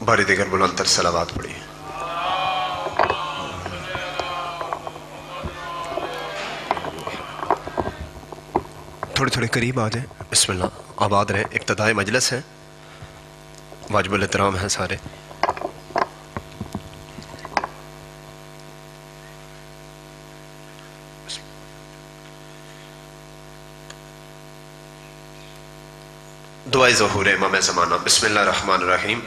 باری دیگر بلند تر صلوات پڑھی۔ تھوڑے تھوڑے قریب آ جائیں، بسم اللہ، آباد رہیں، ابتدائی مجلس ہے، واجب الاحترام ہیں سارے۔ دعائے ظہور امام زمانہ۔ بسم اللہ الرحمن الرحیم۔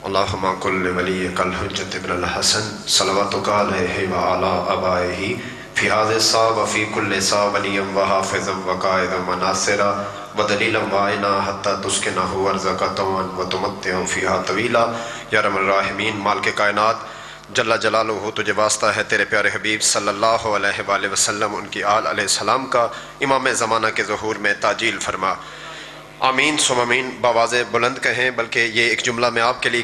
اللہم کل ولیک الحجۃ ابن الحسن صلواتک علیہ وعلی آبائہ فی ھذا الساع وفی کل ساع ولیا وحافظا وقائدا وناصرا ودلیلا وعینا حتی تسکنہ ارضک طوعا وتمتع فیہا طویلا۔ یا ارحم الراحمین، مالک کائنات جل جلالہ، تجھے واسطہ ہے تیرے پیارے حبیب صلی اللہ علیہ وآلہ وسلم، ان کی آل علیہ السلام کا امام زمانہ کے ظہور میں تعجیل فرما۔ آمین ثم آمین۔ بآواز بلند کہیں، بلکہ یہ ایک جملہ میں آپ کے لیے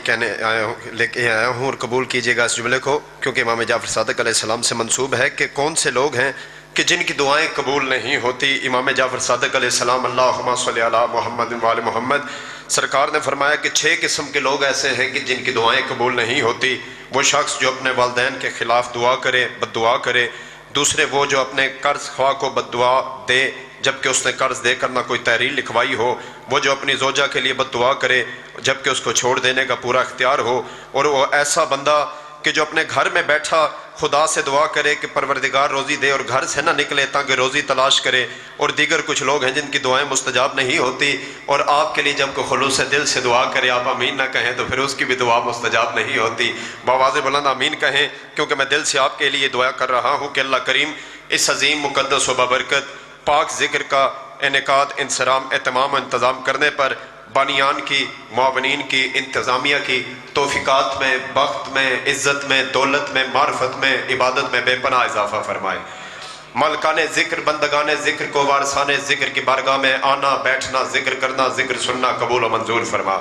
لے کے آیا ہوں، اور قبول کیجئے گا اس جملے کو، کیونکہ امام جعفر صادق علیہ السلام سے منسوب ہے کہ کون سے لوگ ہیں کہ جن کی دعائیں قبول نہیں ہوتی۔ امام جعفر صادق علیہ السلام اللہم صلی علی محمد وآل محمد، سرکار نے فرمایا کہ 6 قسم کے لوگ ایسے ہیں کہ جن کی دعائیں قبول نہیں ہوتی۔ وہ شخص جو اپنے والدین کے خلاف دعا کرے، بد دعا کرے۔ دوسرے، وہ جو اپنے قرض خواہ کو بد دعا دے جبکہ اس نے قرض دے کر نہ کوئی تحریر لکھوائی ہو۔ وہ جو اپنی زوجہ کے لیے بد دعا کرے جبکہ اس کو چھوڑ دینے کا پورا اختیار ہو۔ اور وہ ایسا بندہ کہ جو اپنے گھر میں بیٹھا خدا سے دعا کرے کہ پروردگار روزی دے اور گھر سے نہ نکلے تاکہ روزی تلاش کرے۔ اور دیگر کچھ لوگ ہیں جن کی دعائیں مستجاب نہیں ہوتی، اور آپ کے لیے جب کوئی خلوص دل سے دعا کرے، آپ آمین نہ کہیں تو پھر اس کی بھی دعا مستجاب نہیں ہوتی۔ بآواز بلند آمین کہیں، کیونکہ میں دل سے آپ کے لیے دعا کر رہا ہوں کہ اللہ کریم اس عظیم مقدس و بابرکت پاک ذکر کا انعقاد، انصرام، اہتمام و انتظام کرنے پر بانیان کی، معاونین کی، انتظامیہ کی توفیقات میں، بخت میں، عزت میں، دولت میں، معرفت میں، عبادت میں بے پناہ اضافہ فرمائے۔ مالکان ذکر، بندگان ذکر کو وارثان ذکر کی بارگاہ میں آنا، بیٹھنا، ذکر کرنا، ذکر سننا قبول و منظور فرما۔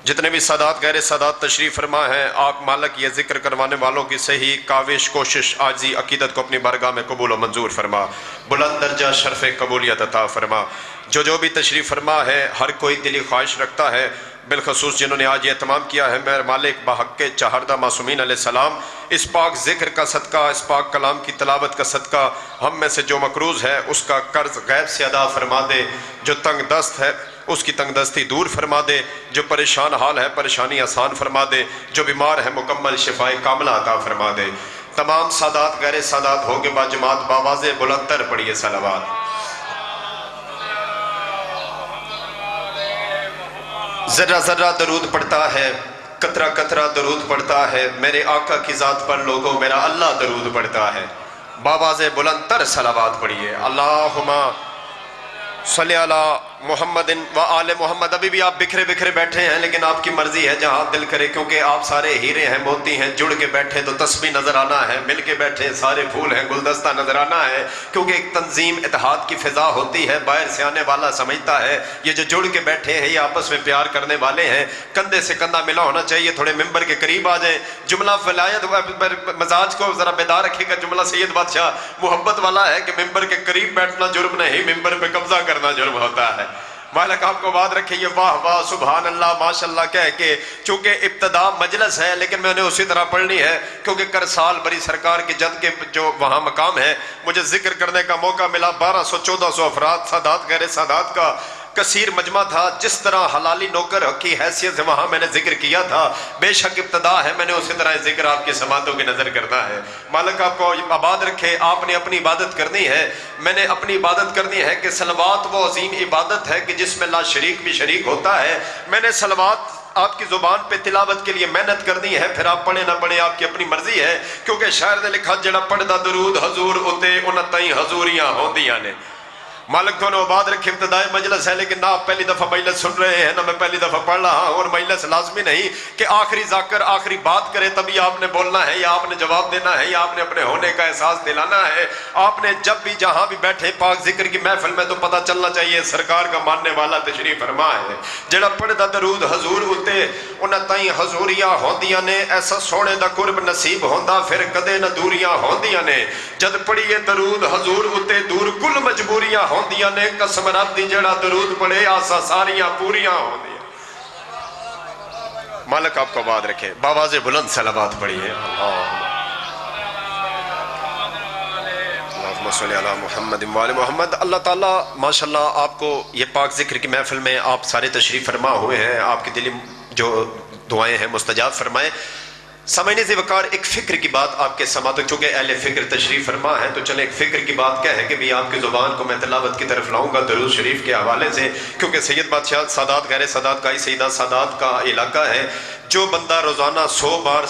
جتنے بھی سادات غیر سادات تشریف فرما ہیں، آپ مالک یہ ذکر کروانے والوں کی صحیح کاوش، کوشش، عاجزی، عقیدت کو اپنی بارگاہ میں قبول و منظور فرما۔ بلند درجہ شرف قبولیت عطا فرما۔ جو بھی تشریف فرما ہے، ہر کوئی دلی خواہش رکھتا ہے، بالخصوص جنہوں نے آج یہ اہتمام کیا ہے، میرے مالک بحق چہاردہ معصومین علیہ السلام، اس پاک ذکر کا صدقہ، اس پاک کلام کی تلاوت کا صدقہ، ہم میں سے جو مقروض ہے اس کا قرض غیب سے ادا فرما دے، جو تنگ دست ہے اس کی تنگ دستی دور فرما دے، جو پریشان حال ہے پریشانی آسان فرما دے، جو بیمار ہے مکمل شفائے کاملہ عطا فرما دے۔ تمام سادات غیر سادات ہوگے با جماعت باواز بلند تر پڑھیے صلوات۔ ذرہ ذرہ درود پڑھتا ہے، قطرہ قطرہ درود پڑھتا ہے، میرے آقا کی ذات پر لوگوں میرا اللہ درود پڑھتا ہے۔ باواز بلند تر صلوات پڑھیے۔ اللہم صلی علی محمد و آل محمد۔ ابھی بھی آپ بکھرے بکھرے بیٹھے ہیں، لیکن آپ کی مرضی ہے جہاں دل کرے، کیونکہ آپ سارے ہیرے ہیں، موتی ہیں، جڑ کے بیٹھے تو تسبیح نظر آنا ہے، مل کے بیٹھے سارے پھول ہیں، گلدستہ نظر آنا ہے، کیونکہ ایک تنظیم اتحاد کی فضا ہوتی ہے۔ باہر سے آنے والا سمجھتا ہے یہ جو جڑ کے بیٹھے ہیں یہ آپس میں پیار کرنے والے ہیں، کندھے سے کندھا ملا ہونا چاہیے۔ تھوڑے ممبر کے قریب آ جائیں، جملہ ولایت مزاج کو ذرا بیدار رکھے گا۔ جملہ سید بادشاہ محبت والا ہے کہ ممبر کے قریب بیٹھنا جرم نہیں، ممبر پہ قبضہ کرنا جرم ہوتا ہے۔ مالک آپ کو بات رکھے، یہ واہ واہ سبحان اللہ ماشاءاللہ کہہ کے، چونکہ ابتدا مجلس ہے لیکن میں نے اسی طرح پڑھنی ہے، کیونکہ کرسال بری سرکار کی جد کے جو وہاں مقام ہے، مجھے ذکر کرنے کا موقع ملا۔ 1200-1400 افراد سادات غیر سادات کا کثیر مجمع تھا۔ جس طرح حلالی نوکر کی حیثیت سے وہاں میں نے ذکر کیا تھا، بے شک ابتدا ہے، میں نے اسی طرح ذکر آپ کی سماعتوں کی نظر کرنا ہے۔ مالک آپ کو آباد رکھے۔ آپ نے اپنی عبادت کرنی ہے، میں نے اپنی عبادت کرنی ہے کہ صلوات وہ عظیم عبادت ہے کہ جس میں لا شریک بھی شریک ہوتا ہے۔ میں نے صلوات آپ کی زبان پہ تلاوت کے لیے محنت کرنی ہے، پھر آپ پڑھیں نہ پڑھیں آپ کی اپنی مرضی ہے، کیونکہ شاعر نے لکھا جڑا پڑھدا درود حضور اتے انہاں تائیں حضوریاں ہوندیاں نے۔ مالک تو آباد رکھے۔ ابتدائی مجلس ہے لیکن نہ آپ پہلی دفعہ مجلس سن رہے ہیں، نہ میں پہلی دفعہ پڑھ رہا ہوں، اور مجلس لازمی نہیں کہ آخری ذاکر آخری بات کرے تبھی آپ نے بولنا ہے، یا آپ نے جواب دینا ہے، یا آپ نے اپنے ہونے کا احساس دلانا ہے۔ آپ نے جب بھی جہاں بھی بیٹھے پاک ذکر کی محفل میں تو پتہ چلنا چاہیے سرکار کا ماننے والا تشریف فرما ہے۔ جڑا پڑھدا درود حضور اتے انہاں تائیں حضوریاں ہوندیاں نے، ایسا سونے دا قرب نصیب ہوندا پھر کدے نہ دوریاں ہوندیاں نے۔ جد پڑھیے درود حضور اتے دور کل مجبوریاں ہوندیاں نے، قسم رب دی جڑا درود پڑھے آسا ساریاں پوریاں ہوندیاں۔ مالک آپ کو آباد رکھے، باواز بلند صلوات پڑھیے۔ اللہم صلی علی محمد و آل محمد۔ اللہ تعالیٰ ماشاءاللہ آپ کو یہ پاک ذکر کی محفل میں آپ سارے تشریف فرما ہوئے ہیں، آپ کی دلی جو دعائیں ہیں مستجاب فرمائے۔ سامعین ذی وقار، ایک فکر کی بات آپ کے سماعت، چونکہ اہل فکر تشریف فرما ہے تو چلیں ایک فکر کی بات کیا ہے کہ بھی آپ کی زبان کو میں تلاوت کی طرف لاؤں گا درود شریف کے حوالے سے، کیونکہ سید بادشاہ سادات غیر سادات کا ہی سیدہ سادات کا علاقہ ہے۔ جو بندہ روزانہ 100 بار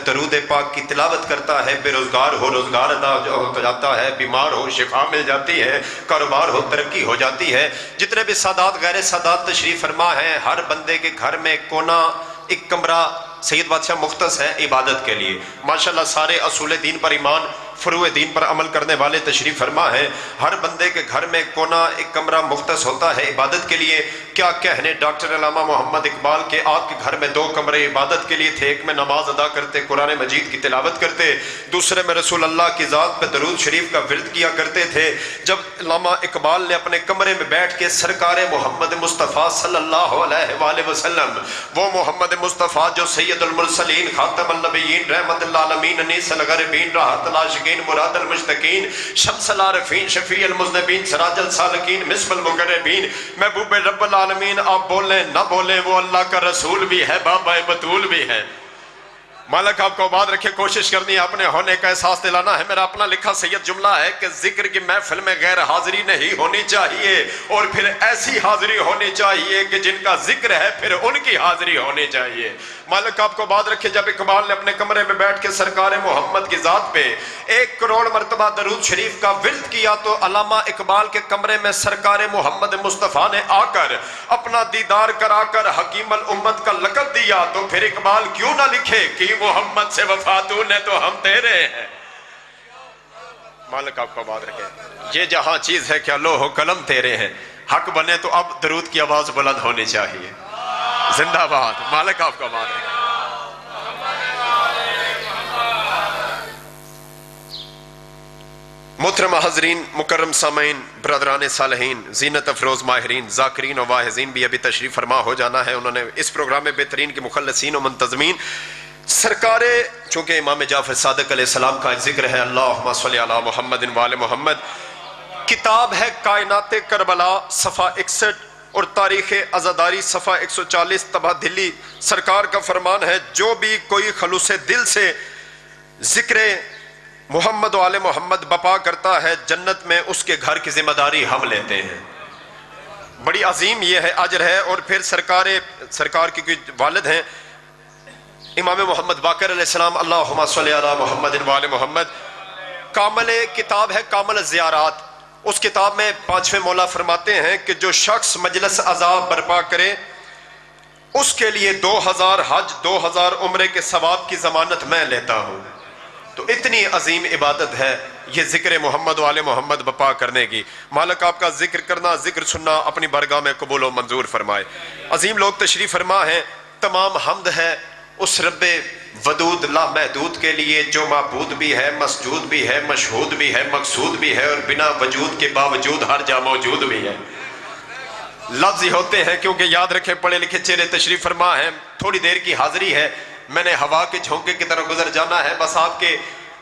درود پاک کی تلاوت کرتا ہے، بے روزگار ہو روزگار ادا ہو جاتا ہے، بیمار ہو شفا مل جاتی ہے، کاروبار ہو ترقی ہو جاتی ہے۔ جتنے بھی سادات غیر سادات تشریف فرما ہیں، ہر بندے کے گھر میں کونا ایک کمرہ سید بادشاہ مختص ہے عبادت کے لیے۔ ماشاءاللہ سارے اصول دین پر ایمان، فروع دین پر عمل کرنے والے تشریف فرما ہیں۔ ہر بندے کے گھر میں کونا ایک کمرہ مختص ہوتا ہے عبادت کے لیے۔ کیا کہنے ڈاکٹر علامہ محمد اقبال کے آپ کے گھر میں 2 کمرے عبادت کے لیے تھے، ایک میں نماز ادا کرتے، قرآن مجید کی تلاوت کرتے، دوسرے میں رسول اللہ کی ذات پہ درود شریف کا ورد کیا کرتے تھے۔ جب علامہ اقبال نے اپنے کمرے میں بیٹھ کے سرکار محمد مصطفیٰ صلی اللہ علیہ وآلہ وسلم، وہ محمد مصطفیٰ جو سید المرسلین خاتم النبیین رحمت للعالمین انیس الغربین راحت العاشقین مراد المشتقین شمس العارفین شفیع المذنبین سراج السالکین مصباح المقربین محبوب رب العالمین، آپ بولیں نہ بولیں وہ اللہ کا رسول بھی ہے، بابا بطول بھی ہے۔ مالک آپ کو آباد رکھے۔ کوشش کرنی ہے اپنے ہونے کا احساس دلانا ہے۔ میرا اپنا لکھا سید جملہ ہے کہ ذکر کی محفل میں غیر حاضری نہیں ہونی چاہیے، اور پھر ایسی حاضری ہونی چاہیے کہ جن کا ذکر ہے پھر ان کی حاضری ہونی چاہیے۔ مالک آپ کو آباد رکھے۔ جب اقبال نے اپنے کمرے میں بیٹھ کے سرکار محمد کی ذات پہ 1 کروڑ مرتبہ درود شریف کا ورد کیا تو علامہ اقبال کے کمرے میں سرکار محمد مصطفیٰ نے آ کر اپنا دیدار کرا کر حکیم الامت کا لقب دیا، تو پھر اقبال کیوں نہ لکھے کہ محمد سے وفا تو نے تو ہم تیرے ہیں۔ مالک آپ کو آباد رکھے۔ یہ جہاں چیز ہے کیا لوح و قلم تیرے ہیں، حق بنے تو اب درود کی آواز بلند ہونی چاہیے۔ زندہ باد۔ مالک آپ کو آباد رکھے۔ محترم حاضرین، مکرم سامعین، برادران صالحین، زینت افروز ماہرین، ذاکرین و واعظین بھی ابھی تشریف فرما ہو جانا ہے۔ انہوں نے اس پروگرام میں بہترین کے مخلصین و منتظمین سرکار، چونکہ امام جعفر صادق علیہ السلام کا ذکر ہے، اللہم صلی علی محمد و آل محمد، کتاب ہے کائنات کربلا صفحہ 61 اور تاریخ عزاداری صفحہ 140 طبع دلی۔ سرکار کا فرمان ہے جو بھی کوئی خلوص دل سے ذکر محمد و آل محمد بپا کرتا ہے، جنت میں اس کے گھر کی ذمہ داری ہم لیتے ہیں۔ بڑی عظیم یہ ہے اجر ہے۔ اور پھر سرکار کی کوئی والد ہیں امام محمد باقر علیہ السلام، اللہم صلی علی محمد و آل محمد، کامل کتاب ہے کامل الزیارات۔ اس کتاب میں 5ویں مولا فرماتے ہیں کہ جو شخص مجلس عذاب برپا کرے اس کے لیے 2000 حج 2000 عمرے کے ثواب کی ضمانت میں لیتا ہوں۔ تو اتنی عظیم عبادت ہے یہ ذکر محمد و آل محمد بپا کرنے کی۔ مالک آپ کا ذکر کرنا، ذکر سننا اپنی بارگاہ میں قبول و منظور فرمائے۔ عظیم لوگ تشریف فرما ہیں۔ تمام حمد ہے اس رب ودود لا محدود کے لیے جو معبود بھی ہے، مسجود بھی ہے، مشہود بھی ہے، مقصود بھی ہے، اور بنا وجود کے باوجود ہر جا موجود بھی ہے۔ لفظ ہی ہوتے ہیں کیونکہ یاد رکھیں پڑھے لکھے چہرے تشریف فرما ہیں۔ تھوڑی دیر کی حاضری ہے، میں نے ہوا کے جھونکے کی طرح گزر جانا ہے، بس آپ کے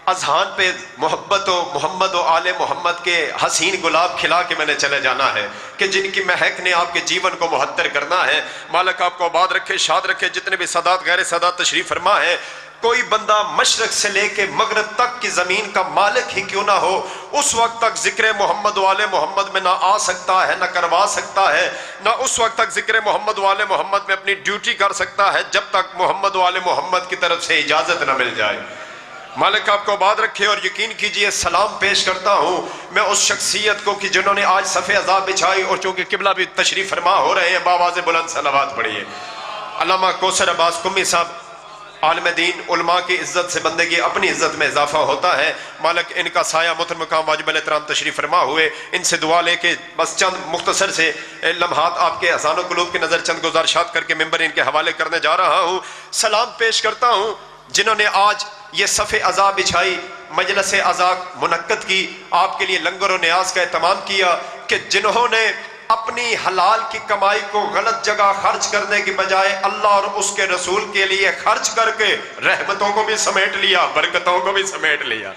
اذہان پہ محبت و محمد و آل محمد کے حسین گلاب کھلا کے میں نے چلے جانا ہے کہ جن کی مہک نے آپ کے جیون کو معطر کرنا ہے۔ مالک آپ کو آباد رکھے، شاد رکھے۔ جتنے بھی سادات غیر سادات تشریف فرما ہے، کوئی بندہ مشرق سے لے کے مغرب تک کی زمین کا مالک ہی کیوں نہ ہو، اس وقت تک ذکر محمد و آل محمد میں نہ آ سکتا ہے، نہ کروا سکتا ہے، نہ اس وقت تک ذکر محمد و آل محمد میں اپنی ڈیوٹی کر سکتا ہے جب تک محمد و آل محمد کی طرف سے اجازت نہ مل جائے۔ مالک آپ کو آباد رکھے۔ اور یقین کیجئے سلام پیش کرتا ہوں میں اس شخصیت کو کہ جنہوں نے آج صف عذاب بچھائی، اور چونکہ قبلہ بھی تشریف فرما ہو رہے ہیں، باواز بلند صلوات پڑھیے۔ علامہ کوثر عباس قمی صاحب، عالم دین، علماء کی عزت سے بندگی اپنی عزت میں اضافہ ہوتا ہے۔ مالک ان کا سایہ محترم مقام واجب الاحترام تشریف فرما ہوئے، ان سے دعا لے کے بس چند مختصر سے لمحات آپ کے اذہان و قلوب کی نظر چند گزارشات کر کے ممبر ان کے حوالے کرنے جا رہا ہوں۔ سلام پیش کرتا ہوں جنہوں نے آج یہ صف عزا بچھائی، مجلس عزا منعقد کی، آپ کے لیے لنگر و نیاز کا اہتمام کیا، کہ جنہوں نے اپنی حلال کی کمائی کو غلط جگہ خرچ کرنے کی بجائے اللہ اور اس کے رسول کے لیے خرچ کر کے رحمتوں کو بھی سمیٹ لیا، برکتوں کو بھی سمیٹ لیا۔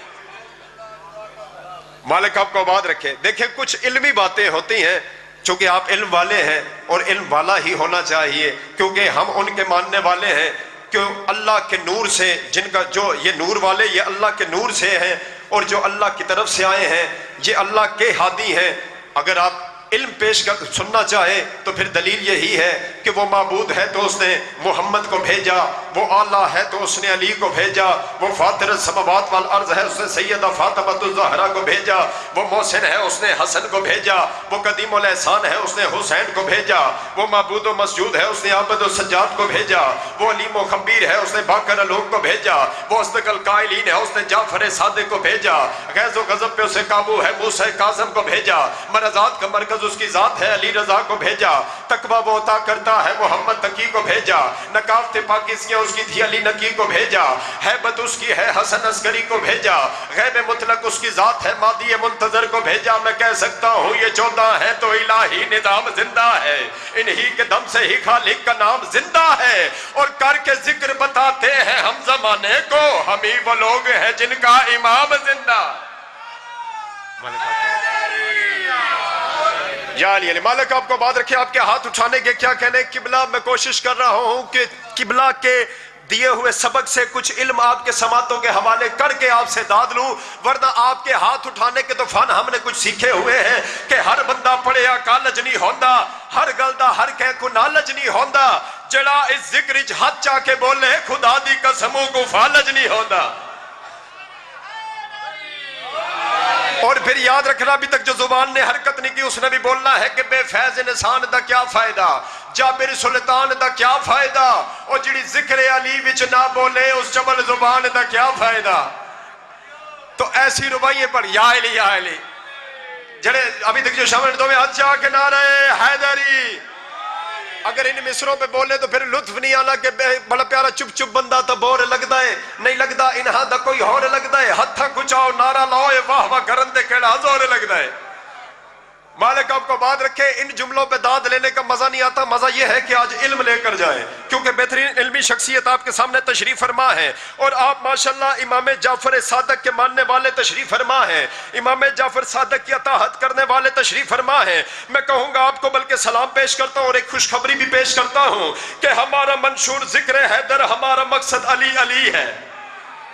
مالک آپ کو آباد رکھے۔ دیکھیں کچھ علمی باتیں ہوتی ہیں، چونکہ آپ علم والے ہیں اور علم والا ہی ہونا چاہیے، کیونکہ ہم ان کے ماننے والے ہیں کہ اللہ کے نور سے، جن کا جو یہ نور والے یہ اللہ کے نور سے ہیں، اور جو اللہ کی طرف سے آئے ہیں یہ اللہ کے ہادی ہیں۔ اگر آپ علم پیش کر سننا چاہے تو پھر دلیل یہی ہے کہ وہ معبود ہے تو اس نے محمد کو بھیجا، وہ اعلیٰ ہے تو اس نے علی کو بھیجا، وہ فاطر السماوات والارض ہے اس نے سیدہ فاطمۃ الزہرا کو بھیجا، وہ محسن ہے اس نے حسن کو بھیجا، وہ قدیم الاحسان ہے اس نے حسین کو بھیجا، وہ معبود و مسجود ہے اس نے عابد و سجاد کو بھیجا، وہ علیم و خبیر ہے اس نے باقر الوق کو بھیجا، وہ اصدق القائلین ہے اس نے جعفر صادق کو بھیجا، غیظ و غضب پہ اسے قابو ہے موسیٰ کاظم کو بھیجا، مرضات کا مرکز اس کی ذات ہے علی رضا کو بھیجا، تقویٰ وہ عطا کرتا ہے محمد تقی کو بھیجا، نکافت پاکیزیاں اس کی تھی علی نقی کو بھیجا، حیبت اس کی ہے حسن عسکری کو بھیجا، غیب مطلق اس کی ذات ہے مادی منتظر کو بھیجا۔ میں کہہ سکتا ہوں یہ 14 ہے تو الہی نظام زندہ ہے، انہی کے دم سے ہی خالق کا نام زندہ ہے، اور کر کے ذکر بتاتے ہیں ہم زمانے کو، ہم ہی وہ لوگ ہیں جن کا امام زندہ۔ یا علی مالک آپ کو بات رکھے۔ آپ کے ہاتھ اٹھانے کے کیا کہنے؟ قبلہ میں کوشش کر رہا ہوں کہ قبلہ کے دیے ہوئے سبق سے کچھ علم آپ کے سماعتوں کے حوالے کر کے آپ سے داد لوں، ورنہ آپ کے ہاتھ اٹھانے کے تو فن ہم نے کچھ سیکھے ہوئے ہیں کہ ہر بندہ پڑھیا کالج نہیں ہوندا، ہر گلدہ ہر کہیں کو نالج نہیں ہوندا، جڑا اس ذکر ہاتھ چاہ کے بولے خدا دی قسموں کو فالج نہیں ہوندا۔ اور پھر یاد رکھنا ابھی تک جو زبان نے حرکت نہیں کی اس نے بھی بولنا ہے کہ بے فیض انسان دا کیا فائدہ، جابر سلطان دا کیا فائدہ، اور جڑی ذکر علی وچ نہ بولے اس جبل زبان دا کیا فائدہ۔ تو ایسی ربائیے پر یا علی یا علی، جڑے ابھی تک جو شامل دو میں ہاتھ چاہ کے نعرہ حیدری، اگر ان مصروں پہ بولے تو پھر لطف نہیں آنا کہ بڑا پیارا چپ چپ بندہ تو بور لگتا ہے، نہیں لگتا انہاں دا کوئی اور لگتا ہے، ہتھا کچاؤ نعرہ لاؤ واہ واہ کرن دے کیڑا زور لگتا ہے۔ مالک آپ کو بات رکھے، ان جملوں پہ داد لینے کا مزہ نہیں آتا، مزہ یہ ہے کہ آج علم لے کر جائیں، کیونکہ بہترین علمی شخصیت آپ کے سامنے تشریف فرما ہے، اور آپ ماشاءاللہ امام جعفر صادق کے ماننے والے تشریف فرما ہیں، امام جعفر صادق کی اطاعت کرنے والے تشریف فرما ہیں۔ میں کہوں گا آپ کو بلکہ سلام پیش کرتا ہوں اور ایک خوشخبری بھی پیش کرتا ہوں کہ ہمارا منشور ذکر حیدر، ہمارا مقصد علی علی ہے۔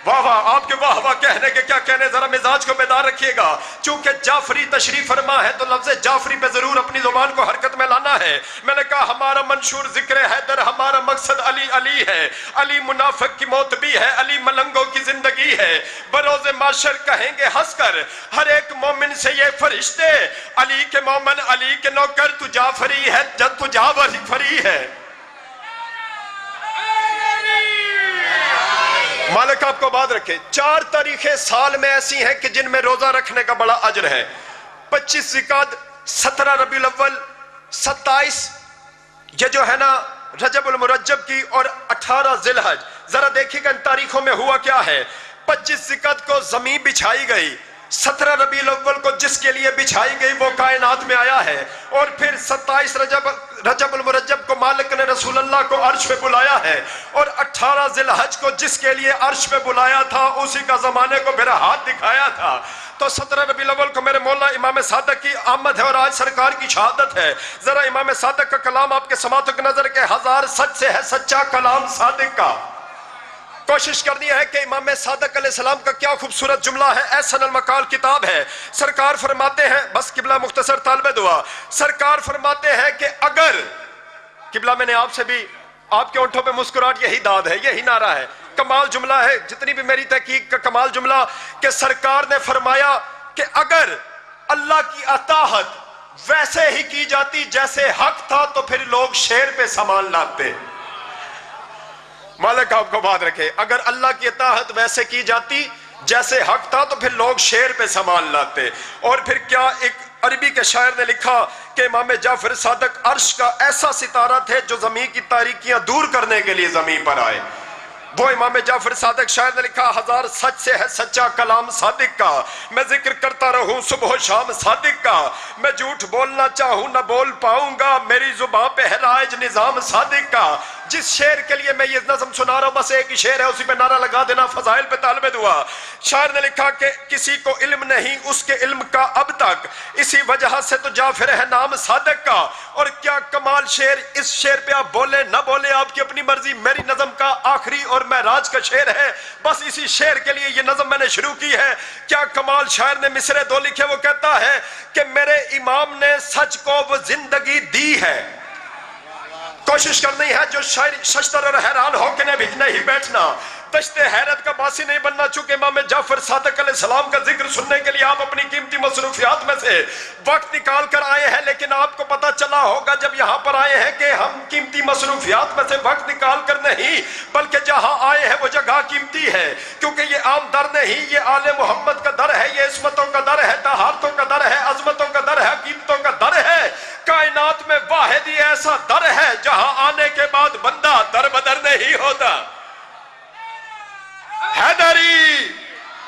واہ واہ، آپ کے واہ واہ کہنے کے کیا کہنے، ذرا مزاج کو بیدار رکھیے گا، چونکہ جعفری تشریف فرما ہے تو لفظ جعفری پہ ضرور اپنی زبان کو حرکت میں لانا ہے۔ میں نے کہا ہمارا منشور ذکر حیدر، ہمارا مقصد علی علی ہے۔ علی منافق کی موت بھی ہے، علی ملنگوں کی زندگی ہے، بروز معاشر کہیں گے ہنس کر ہر ایک مومن سے یہ فرشتے، علی کے مومن علی کے نوکر تو جعفری ہے جب تو جعفری ہے۔ مالک آپ کو بات رکھے، 4 تاریخیں سال میں ایسی ہیں کہ جن میں روزہ رکھنے کا بڑا اجر ہے۔ 25 ذوالقعدہ، 17 ربیع الاول، 27 یہ جو ہے نا رجب المرجب کی، اور 18 ذی الحج۔ ذرا دیکھیے گا ان تاریخوں میں ہوا کیا ہے۔ 25 ذوالقعدہ کو زمین بچھائی گئی، 17 ربیع الاول کو جس کے لیے بچھائی گئی وہ کائنات میں آیا ہے، اور پھر 27 رجب المرجب کو مالک نے رسول اللہ کو عرش پہ بلایا ہے، اور 18 ذی الحج کو جس کے لیے عرش پہ بلایا تھا اسی کا زمانے کو میرا ہاتھ دکھایا تھا۔ تو 17 ربیع الاول کو میرے مولا امام صادق کی آمد ہے اور آج سرکار کی شہادت ہے۔ ذرا امام صادق کا کلام آپ کے سماعتوں کی نظر کے 1000 سچ سے ہے سچا کلام صادق کا۔ کوشش کرنی ہے کہ امام صادق علیہ السلام کا کیا خوبصورت جملہ ہے، احسن المقال کتاب ہے۔ سرکار فرماتے ہیں، بس قبلہ مختصر طالب دعا، سرکار فرماتے ہیں کہ اگر قبلہ، میں نے آپ سے بھی، آپ کے ہونٹوں پہ مسکراہٹ یہی داد ہے، یہی نعرہ ہے، کمال جملہ ہے جتنی بھی میری تحقیق کا کمال جملہ، کہ سرکار نے فرمایا کہ اگر اللہ کی اطاعت ویسے ہی کی جاتی جیسے حق تھا تو پھر لوگ شیر پہ سامان لاتے۔ مالک آپ کو بات رکھے، اگر اللہ کی اطاعت ویسے کی جاتی جیسے حق تھا تو پھر لوگ شیر پہ سامان لاتے۔ اور پھر کیا، ایک عربی کے شاعر نے لکھا کہ امام جعفر صادق عرش کا ایسا ستارہ تھے جو زمین کی تاریکیاں دور کرنے کے لیے زمین پر آئے۔ وہ امام جعفر صادق شاعر نے لکھا ہزار سچ سے ہے سچا کلام صادق کا، میں ذکر کرتا رہوں صبح و شام صادق کا، میں جھوٹ بولنا چاہوں نہ بول پاؤں گا، میری زبان پہ ہے رائج نظام صادق کا۔ جس شعر کے لیے میں یہ نظم سنا رہا ہوں بس ایک ہی شعر ہے، اسی پہ نعرہ لگا دینا فضائل پہ طالب دعا۔ شاعر نے لکھا کہ کسی کو علم نہیں اس کے علم کا اب تک، اسی وجہ سے تو جعفر ہے نام صادق کا۔ اور کیا کمال شعر، اس شعر پہ آپ بولیں نہ بولیں آپ کی اپنی مرضی، میری نظم کا آخری اور معراج کا شعر ہے، بس اسی شعر کے لیے یہ نظم میں نے شروع کی ہے۔ کیا کمال شاعر نے مصرے دو لکھے، وہ کہتا ہے کہ میرے امام نے سچ کو وہ زندگی دی ہے۔ کوشش کرنی ہے جو شاعری ششتر اور حیران ہو کے نہیں بیٹھنا، دشت حیرت کا باسی نہیں بننا، چونکہ امام جعفر صادق علیہ السلام کا ذکر سننے کے لیے آپ اپنی قیمتی مصروفیات میں سے وقت نکال کر آئے ہیں، لیکن آپ کو پتا چلا ہوگا جب یہاں پر آئے ہیں کہ ہم قیمتی مصروفیات میں سے وقت نکال کر نہیں بلکہ جہاں آئے ہیں وہ جگہ قیمتی ہے، کیونکہ یہ عام در نہیں، یہ آل محمد کا در ہے، یہ عصمتوں کا در ہے، طہارتوں کا در ہے، عظمتوں کا در ہے، عقیدتوں کا در ہے۔ کائنات میں واحد ہی ایسا در ہے جہاں آنے کے بعد بندہ در بدر نہیں ہوتا۔ حیدری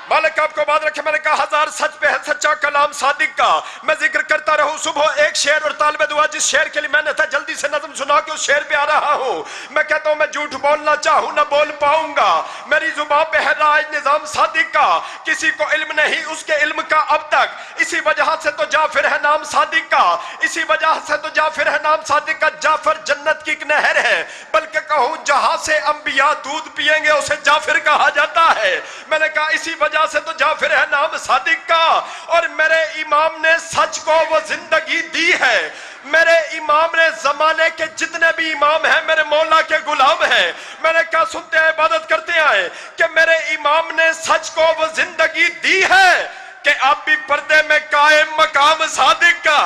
مالک آپ کو بات رکھے، میں نے کہا ہزار سچ پہ ہے سچا کلام صادق کا، میں ذکر کرتا رہوں صبح ایک شعر اور طالب دعا جس شعر کے لیے میں نے تھا جلدی سے نظم سنا کے اس شعر پہ آ رہا ہوں۔ میں کہتا ہوں میں جھوٹ بولنا چاہوں نہ بول پاؤں گا، میری زبان پہ ہے رائج نظام صادق کا، کسی کو علم نہیں اس کے علم کا اب تک، اسی وجہ سے تو جعفر ہے نام صادق کا، اسی وجہ سے تو جعفر ہے نام صادق کا۔ جعفر جنت کی ایک نہر ہے، بلکہ کہوں جہاں سے انبیاء دودھ پیئیں گے اسے جعفر کہا جاتا ہے۔ میں نے کہا اسی وجہ سے تو جعفر ہے نام صادق کا، اور میرے امام نے سچ کو وہ زندگی دی ہے۔ میرے امام نے زمانے کے جتنے بھی امام ہیں میرے مولا کے غلام ہیں، میں نے کہا سنتے ہیں عبادت کرتے آئے کہ میرے امام نے سچ کو وہ زندگی دی ہے کہ اب بھی پردے میں قائم مقام صادق کا۔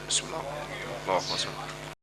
بسم اللہ